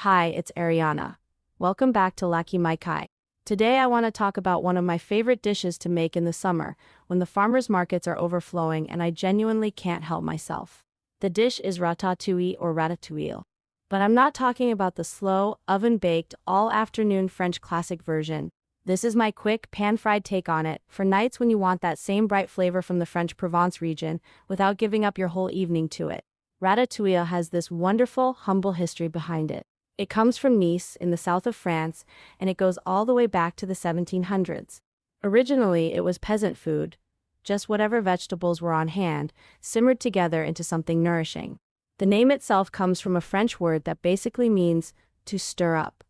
Hi, it's Ariana. Welcome back to Lucky My Kai. Today I want to talk about one of my favorite dishes to make in the summer, when the farmers markets are overflowing and I genuinely can't help myself. The dish is ratatouille or ratatouille. But I'm not talking about the slow, oven-baked, all-afternoon French classic version. This is my quick, pan-fried take on it, for nights when you want that same bright flavor from the French Provence region, without giving up your whole evening to it. Ratatouille has this wonderful, humble history behind it. It comes from Nice, in the south of France, and it goes all the way back to the 1700s. Originally, it was peasant food, just whatever vegetables were on hand, simmered together into something nourishing. The name itself comes from a French word that basically means to stir up.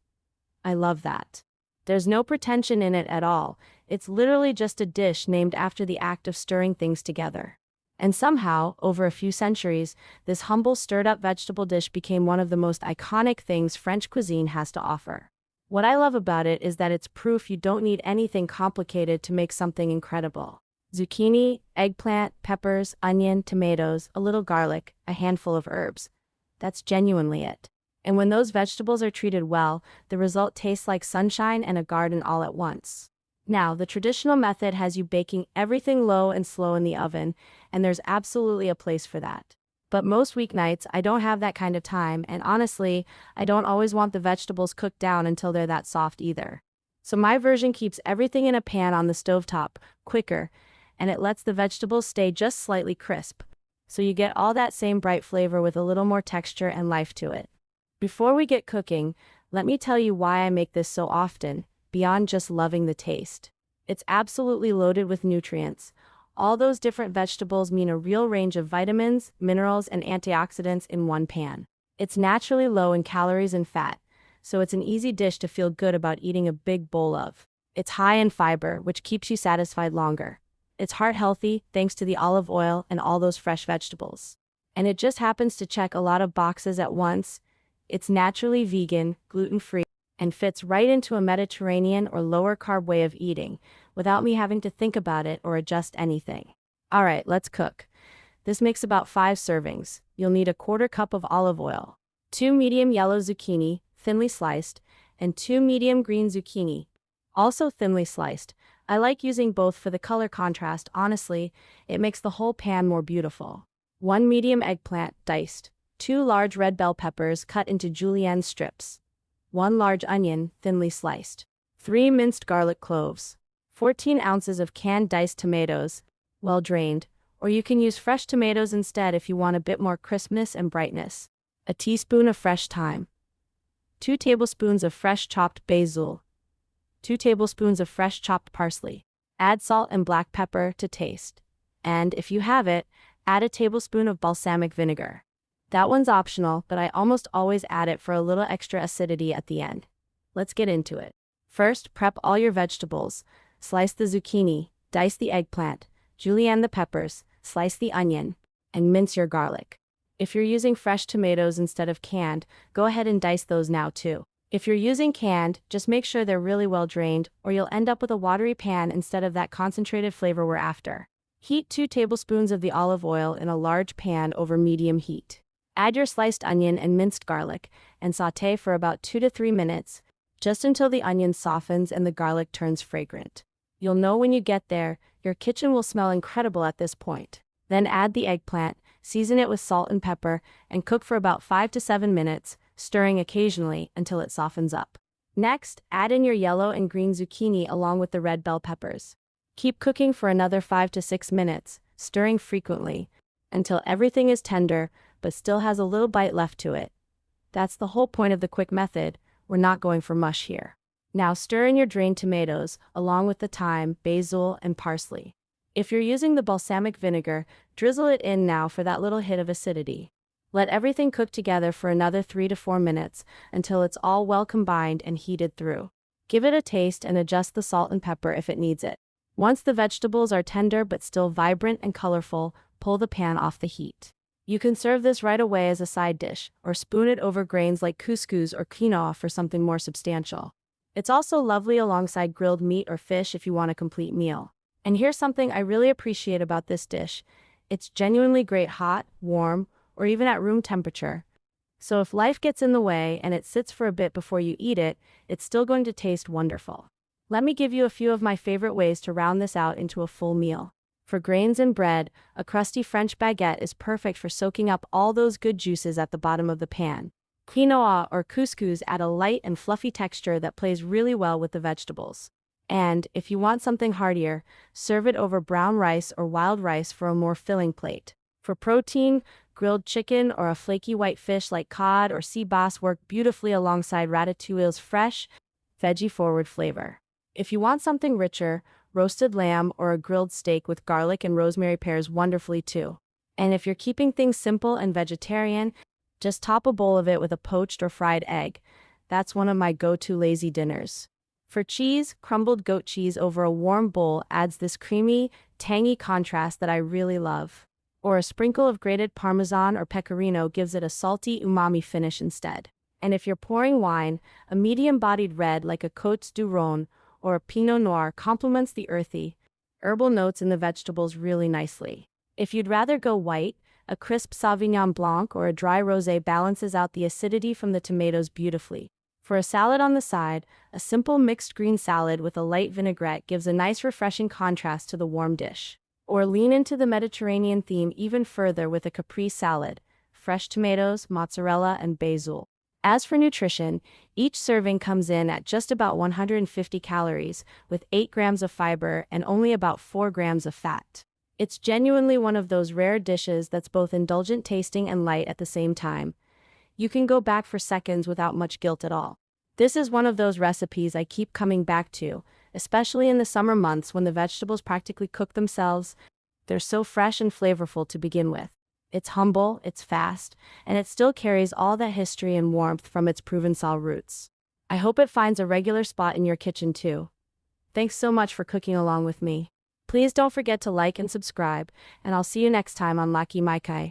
I love that. There's no pretension in it at all. It's literally just a dish named after the act of stirring things together. And somehow, over a few centuries, this humble stirred-up vegetable dish became one of the most iconic things French cuisine has to offer. What I love about it is that it's proof you don't need anything complicated to make something incredible. Zucchini, eggplant, peppers, onion, tomatoes, a little garlic, a handful of herbs. That's genuinely it. And when those vegetables are treated well, the result tastes like sunshine and a garden all at once. Now, the traditional method has you baking everything low and slow in the oven, and there's absolutely a place for that. But most weeknights, I don't have that kind of time, and honestly, I don't always want the vegetables cooked down until they're that soft either. So my version keeps everything in a pan on the stovetop, quicker, and it lets the vegetables stay just slightly crisp. So you get all that same bright flavor with a little more texture and life to it. Before we get cooking, let me tell you why I make this so often. Beyond just loving the taste. It's absolutely loaded with nutrients. All those different vegetables mean a real range of vitamins, minerals, and antioxidants in one pan. It's naturally low in calories and fat, so it's an easy dish to feel good about eating a big bowl of. It's high in fiber, which keeps you satisfied longer. It's heart-healthy thanks to the olive oil and all those fresh vegetables. And it just happens to check a lot of boxes at once. It's naturally vegan, gluten-free, and fits right into a Mediterranean or lower-carb way of eating, without me having to think about it or adjust anything. Alright, let's cook. This makes about 5 servings. You'll need a 1/4 cup of olive oil, 2 medium yellow zucchini, thinly sliced, and 2 medium green zucchini, also thinly sliced. I like using both for the color contrast. Honestly, it makes the whole pan more beautiful. 1 medium eggplant, diced, 2 large red bell peppers cut into julienne strips, 1 large onion, thinly sliced, 3 minced garlic cloves, 14 ounces of canned diced tomatoes, well drained, or you can use fresh tomatoes instead if you want a bit more crispness and brightness, a teaspoon of fresh thyme, 2 tablespoons of fresh chopped basil, 2 tablespoons of fresh chopped parsley. Add salt and black pepper to taste, and if you have it, add a tablespoon of balsamic vinegar. That one's optional, but I almost always add it for a little extra acidity at the end. Let's get into it. First, prep all your vegetables. Slice the zucchini, dice the eggplant, julienne the peppers, slice the onion, and mince your garlic. If you're using fresh tomatoes instead of canned, go ahead and dice those now too. If you're using canned, just make sure they're really well drained, or you'll end up with a watery pan instead of that concentrated flavor we're after. Heat 2 tablespoons of the olive oil in a large pan over medium heat. Add your sliced onion and minced garlic, and sauté for about 2 to 3 minutes, just until the onion softens and the garlic turns fragrant. You'll know when you get there. Your kitchen will smell incredible at this point. Then add the eggplant, season it with salt and pepper, and cook for about 5 to 7 minutes, stirring occasionally until it softens up. Next, add in your yellow and green zucchini along with the red bell peppers. Keep cooking for another 5 to 6 minutes, stirring frequently, until everything is tender, but still has a little bite left to it. That's the whole point of the quick method. We're not going for mush here. Now stir in your drained tomatoes, along with the thyme, basil, and parsley. If you're using the balsamic vinegar, drizzle it in now for that little hit of acidity. Let everything cook together for another 3 to 4 minutes until it's all well combined and heated through. Give it a taste and adjust the salt and pepper if it needs it. Once the vegetables are tender but still vibrant and colorful, pull the pan off the heat. You can serve this right away as a side dish, or spoon it over grains like couscous or quinoa for something more substantial. It's also lovely alongside grilled meat or fish if you want a complete meal. And here's something I really appreciate about this dish. It's genuinely great hot, warm, or even at room temperature. So if life gets in the way and it sits for a bit before you eat it, it's still going to taste wonderful. Let me give you a few of my favorite ways to round this out into a full meal. For grains and bread, a crusty French baguette is perfect for soaking up all those good juices at the bottom of the pan. Quinoa or couscous add a light and fluffy texture that plays really well with the vegetables. And, if you want something heartier, serve it over brown rice or wild rice for a more filling plate. For protein, grilled chicken or a flaky white fish like cod or sea bass work beautifully alongside ratatouille's fresh, veggie-forward flavor. If you want something richer, roasted lamb or a grilled steak with garlic and rosemary pairs wonderfully too. And if you're keeping things simple and vegetarian, just top a bowl of it with a poached or fried egg. That's one of my go-to lazy dinners. For cheese, crumbled goat cheese over a warm bowl adds this creamy, tangy contrast that I really love. Or a sprinkle of grated Parmesan or Pecorino gives it a salty, umami finish instead. And if you're pouring wine, a medium-bodied red like a Côtes du Rhône or a Pinot Noir complements the earthy, herbal notes in the vegetables really nicely. If you'd rather go white, a crisp Sauvignon Blanc or a dry rosé balances out the acidity from the tomatoes beautifully. For a salad on the side, a simple mixed green salad with a light vinaigrette gives a nice refreshing contrast to the warm dish. Or lean into the Mediterranean theme even further with a caprese salad, fresh tomatoes, mozzarella, and basil. As for nutrition, each serving comes in at just about 150 calories, with 8 grams of fiber and only about 4 grams of fat. It's genuinely one of those rare dishes that's both indulgent tasting and light at the same time. You can go back for seconds without much guilt at all. This is one of those recipes I keep coming back to, especially in the summer months when the vegetables practically cook themselves. They're so fresh and flavorful to begin with. It's humble, it's fast, and it still carries all that history and warmth from its Provençal roots. I hope it finds a regular spot in your kitchen too. Thanks so much for cooking along with me. Please don't forget to like and subscribe, and I'll see you next time on Laki Maikai.